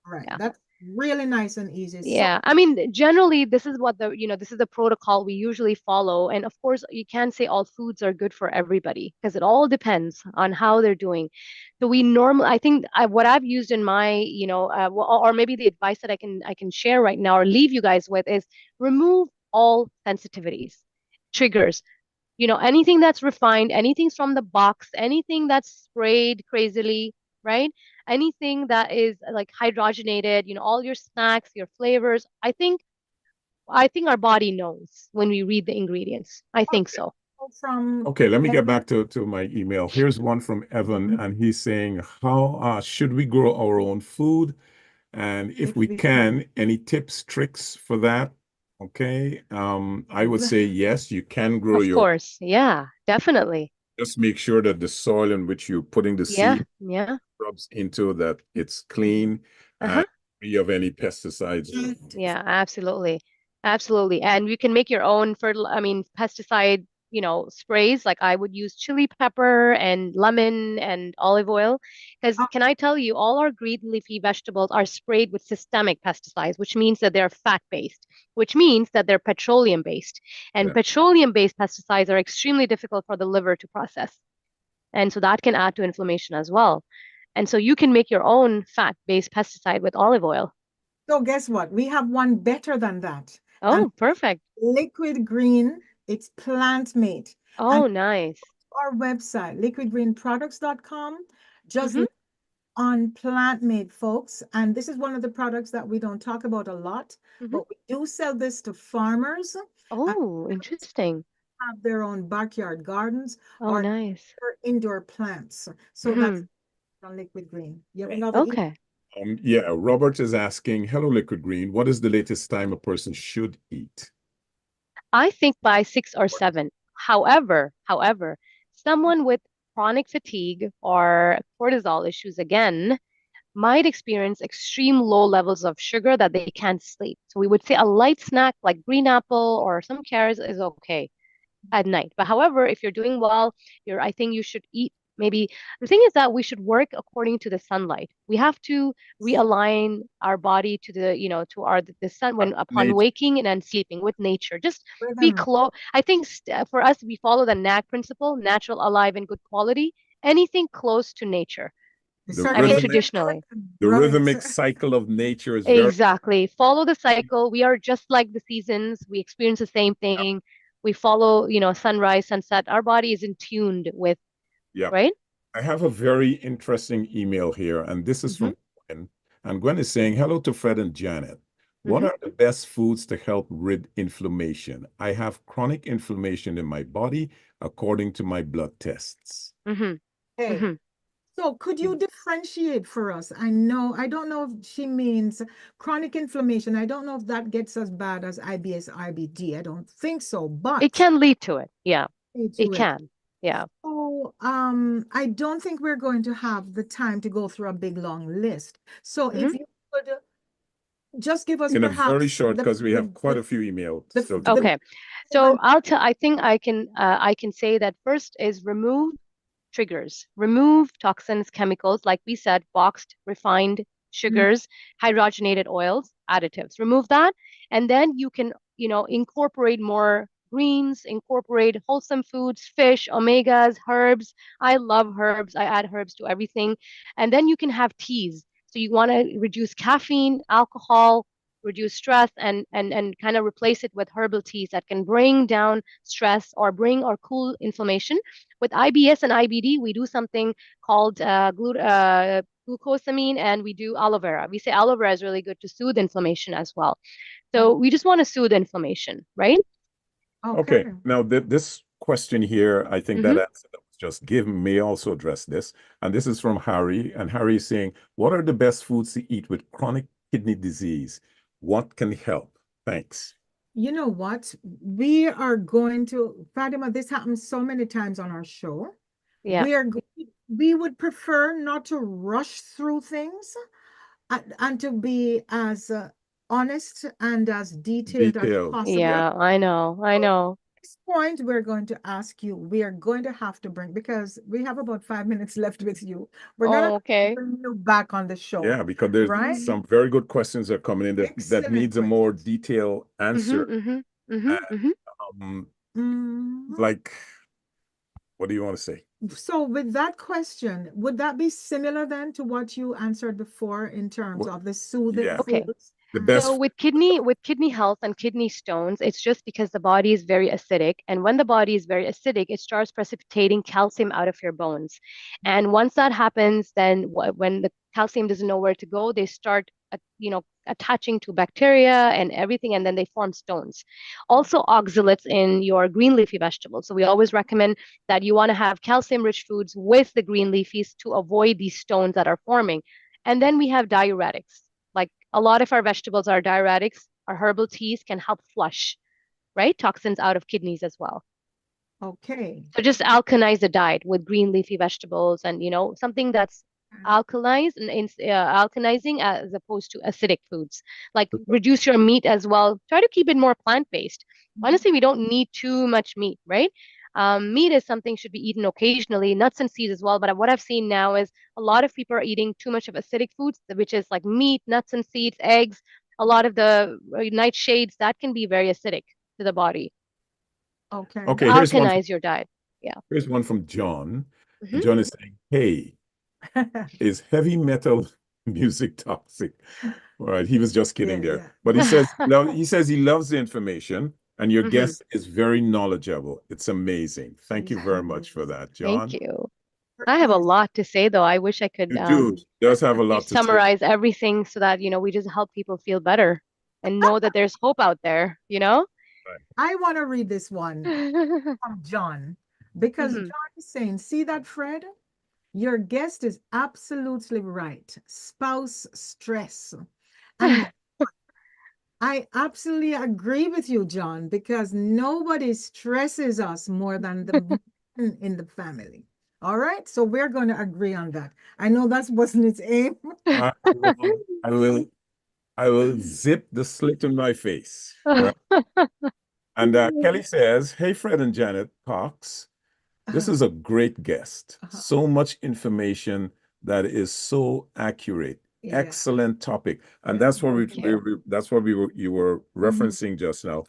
Right. Yeah. That's really nice and easy. Yeah, I mean, generally, this is this is the protocol we usually follow. And of course, you can't say all foods are good for everybody because it all depends on how they're doing. So I think what I've used in my, or maybe the advice that I can share right now or leave you guys with is remove all sensitivities, triggers. Anything that's refined, anything's from the box, anything that's sprayed crazily, right? Anything that is like hydrogenated, all your snacks, your flavors. I think our body knows when we read the ingredients. I think so. Okay, let me get back to my email. Here's one from Evan, and he's saying, how should we grow our own food? And if we can, any tips, tricks for that? Okay. I would say yes, you can grow Of course. Yeah, definitely. just make sure that the soil in which you're putting the seed rubs into that it's clean and free of any pesticides. Yeah, absolutely. Absolutely. And you can make your own pesticide, sprays. Like I would use chili pepper and lemon and olive oil. Because can I tell you, all our green leafy vegetables are sprayed with systemic pesticides, which means that they're fat-based, which means that they're petroleum-based. And petroleum-based pesticides are extremely difficult for the liver to process. And so that can add to inflammation as well. And so you can make your own fat-based pesticide with olive oil. So guess what? We have one better than that. Oh, perfect. Liquid green. It's plant-made. Oh, nice. Our website, liquidgreenproducts.com. Just look on plant-made, folks. And this is one of the products that we don't talk about a lot, but we do sell this to farmers. Oh, interesting. Have their own backyard gardens or nice. indoor plants. So that's on Liquid Green. You have another Okay. Yeah, Robert is asking, hello, Liquid Green. What is the latest time a person should eat? I think by 6 or 7. However, someone with chronic fatigue or cortisol issues again might experience extreme low levels of sugar that they can't sleep. So we would say a light snack like green apple or some carrots is okay at night. But however, if you're doing well, I think you should eat maybe the thing is that we should work according to the sunlight. We have to realign our body to the sun when upon waking and then sleeping with nature. Just be close. I think for us, we follow the NAC principle, natural, alive, and good quality. Anything close to nature. Traditionally. The rhythmic cycle of nature is exactly. Follow the cycle. We are just like the seasons. We experience the same thing. We follow, sunrise, sunset. Our body is in tuned with, right? I have a very interesting email here, and this is from Gwen. And Gwen is saying, hello to Fred and Janet. What are the best foods to help rid inflammation? I have chronic inflammation in my body, according to my blood tests. Hey. So could you differentiate for us? I don't know if she means chronic inflammation. I don't know if that gets as bad as IBS, IBD. I don't think so, but it can lead to it. Yeah, it can. Yeah. So I don't think we're going to have the time to go through a big long list. So if you could just give us in a very short, because we have quite a few emails. Okay. So I think I can say that first is remove triggers. Remove toxins, chemicals, like we said, boxed, refined sugars, hydrogenated oils, additives. Remove that, and then you can, incorporate more greens, incorporate wholesome foods, fish, omegas, herbs. I love herbs. I add herbs to everything. And then you can have teas. So you want to reduce caffeine, alcohol, reduce stress, and kind of replace it with herbal teas that can bring down stress or bring or cool inflammation. With IBS and IBD, we do something called glucosamine, and we do aloe vera. We say aloe vera is really good to soothe inflammation as well. So we just want to soothe inflammation, right? Okay. Now, this question here, I think that answer that was just given may also address this. And this is from Harry. And Harry is saying, what are the best foods to eat with chronic kidney disease? What can help? Thanks. You know what? We are going to, Fatima, this happens so many times on our show. Yeah. We would prefer not to rush through things and to be as honest and as detailed as possible. Yeah, I know. At this point, we're going to ask you, we are going to have to bring, because we have about 5 minutes left with you. We're going to bring you back on the show. Yeah, because there's some very good questions that are coming in that needs a more detailed answer. Like, what do you want to say? So with that question, would that be similar then to what you answered before in terms of the soothing foods? The best. So with kidney health and kidney stones, it's just because the body is very acidic. And when the body is very acidic, it starts precipitating calcium out of your bones. And once that happens, then when the calcium doesn't know where to go, they start, attaching to bacteria and everything, and then they form stones. Also, oxalates in your green leafy vegetables. So we always recommend that you want to have calcium-rich foods with the green leafies to avoid these stones that are forming. And then we have diuretics. Like a lot of our vegetables are diuretics. Our herbal teas can help flush, right, toxins out of kidneys as well. Okay. So just alkalize the diet with green leafy vegetables and, something that's alkalizing as opposed to acidic foods. Like reduce your meat as well. Try to keep it more plant-based. Honestly, we don't need too much meat, right? Meat is something should be eaten occasionally, nuts and seeds as well. But what I've seen now is a lot of people are eating too much of acidic foods, which is like meat, nuts and seeds, eggs, a lot of the nightshades, that can be very acidic to the body. Okay. Alkalize your diet. Yeah. Here's one from John. John is saying, hey, is heavy metal music toxic? All right, he was just kidding there. But he says he loves the information, and your guest is very knowledgeable. It's amazing. Thank you very much for that, John. Thank you. I have a lot to say, though. I wish I could does have a lot to summarize everything so that, we just help people feel better and know that there's hope out there, I want to read this one from John, because John is saying, see that, Fred? Your guest is absolutely right. Spouse stress. And I absolutely agree with you, John, because nobody stresses us more than the man in the family. All right. So we're going to agree on that. I know that wasn't its aim. I will zip the slit in my face. Right? And Kelly says, hey, Fred and Janet Cox. This is a great guest. So much information that is so accurate. Yeah. Excellent topic. And that's what you were referencing just now.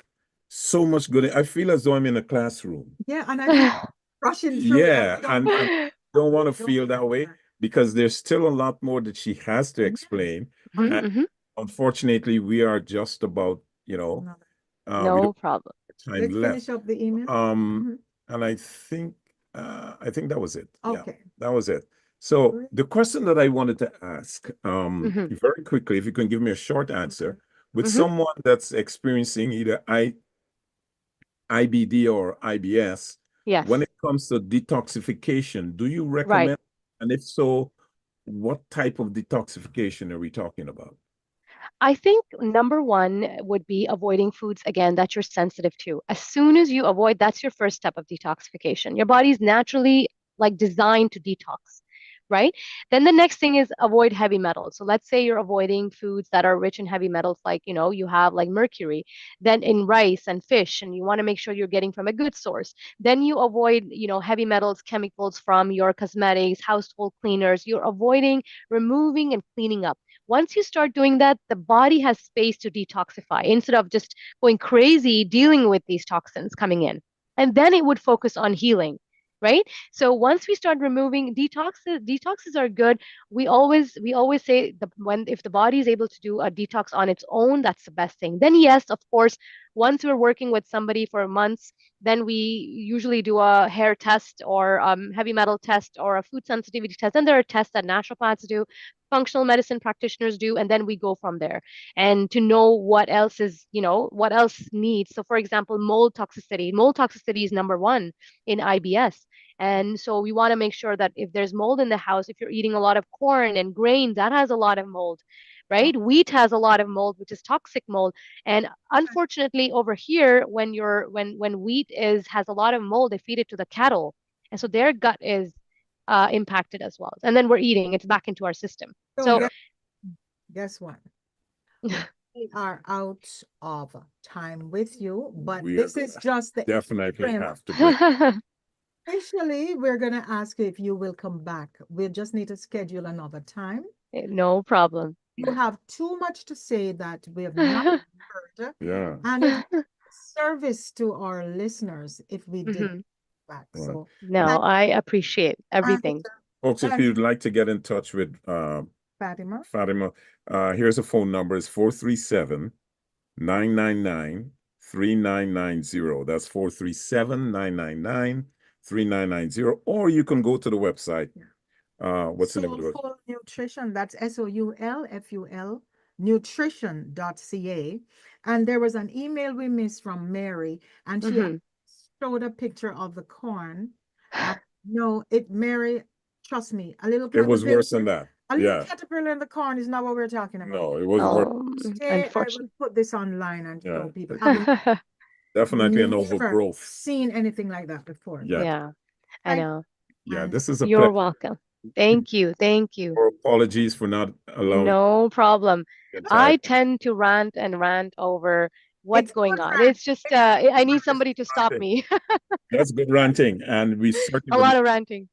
So much good. I feel as though I'm in a classroom. Yeah, and I'm rushing through. Yeah, and I don't want to feel that way, because there's still a lot more that she has to explain. And unfortunately, we are just about, no problem. Time Let's left. finish up the email. And I think that was it. Okay. Yeah, that was it. So the question that I wanted to ask, very quickly, if you can give me a short answer, with someone that's experiencing either IBD or IBS, when it comes to detoxification, do you recommend? And if so, what type of detoxification are we talking about? I think number one would be avoiding foods, again, that you're sensitive to. As soon as you avoid, that's your first step of detoxification. Your body's naturally designed to detox. right? Then the next thing is avoid heavy metals. So let's say you're avoiding foods that are rich in heavy metals, like, you have like mercury, then in rice and fish, and you want to make sure you're getting from a good source. Then you avoid, heavy metals, chemicals from your cosmetics, household cleaners. You're avoiding, removing, and cleaning up. Once you start doing that, the body has space to detoxify instead of just going crazy dealing with these toxins coming in. And then it would focus on healing, right? So once we start removing detoxes are good. We always say if the body is able to do a detox on its own, that's the best thing. Then yes, of course, once we're working with somebody for months, then we usually do a hair test or heavy metal test or a food sensitivity test. Then there are tests that naturopaths do, functional medicine practitioners do, and then we go from there and to know what else what else needs. So for example, mold toxicity is number one in IBS. And so we want to make sure that if there's mold in the house, if you're eating a lot of corn and grain, that has a lot of mold, right? Wheat has a lot of mold, which is toxic mold. And unfortunately, over here, when wheat has a lot of mold, they feed it to the cattle, and so their gut is impacted as well. And then we're eating; it's back into our system. So guess what? We are out of time with you, but We this are is just the definitely have to break. Officially, we're going to ask you if you will come back. We just need to schedule another time. No problem. You have too much to say that we have not heard. Yeah. And it's a service to our listeners if we did back. Right. So No, I appreciate everything. Folks, if you'd like to get in touch with Fatema, here's a phone number. It's 437-999-3990. That's 437-999-3990. Or you can go to the website. What's the name of the website? Soulful Nutrition, that's SOULFUL, nutrition.ca. And there was an email we missed from Mary, and she showed a picture of the corn. No, Mary, trust me, It was worse than that. A little caterpillar in the corn is not what we're talking about. No, it was worse. I will put this online and show people. Definitely an overgrowth. Seen anything like that before. Yeah, I know. Yeah, this is a You're pleasure. welcome. Thank you. Thank you. Apologies for not allowing. No problem. I tend to rant over what's going on. It's just I need somebody to stop me. That's good ranting, and we certainly a lot of ranting.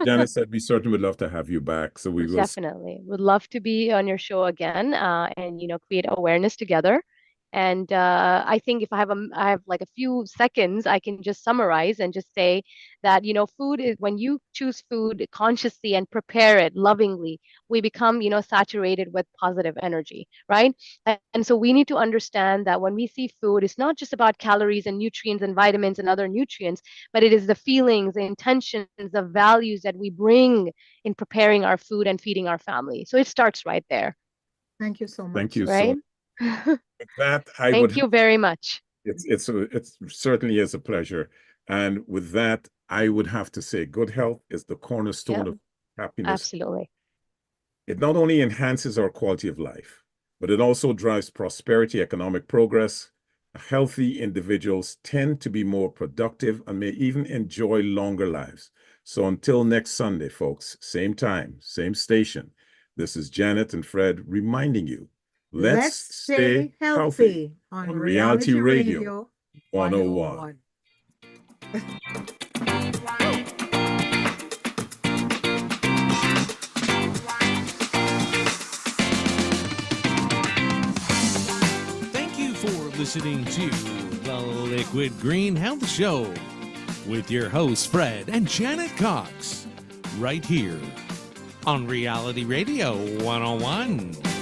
Janet said we certainly would love to have you back. So we will definitely would love to be on your show again, and create awareness together. And I think if I have like a few seconds, I can just summarize and just say that, food is, when you choose food consciously and prepare it lovingly, we become, saturated with positive energy, right? And so we need to understand that when we see food, it's not just about calories and nutrients and vitamins and other nutrients, but it is the feelings, the intentions, the values that we bring in preparing our food and feeding our family. So it starts right there. Thank you so much. Thank you. Right? With that, Thank you very much. It certainly is a pleasure. And with that, I would have to say good health is the cornerstone of happiness. Absolutely. It not only enhances our quality of life, but it also drives prosperity, economic progress. Healthy individuals tend to be more productive and may even enjoy longer lives. So until next Sunday, folks, same time, same station. This is Janet and Fred reminding you, let's stay healthy on Reality Radio 101. Thank you for listening to the Liquid Green Health Show with your hosts Fred and Janet Cox, right here on Reality Radio 101.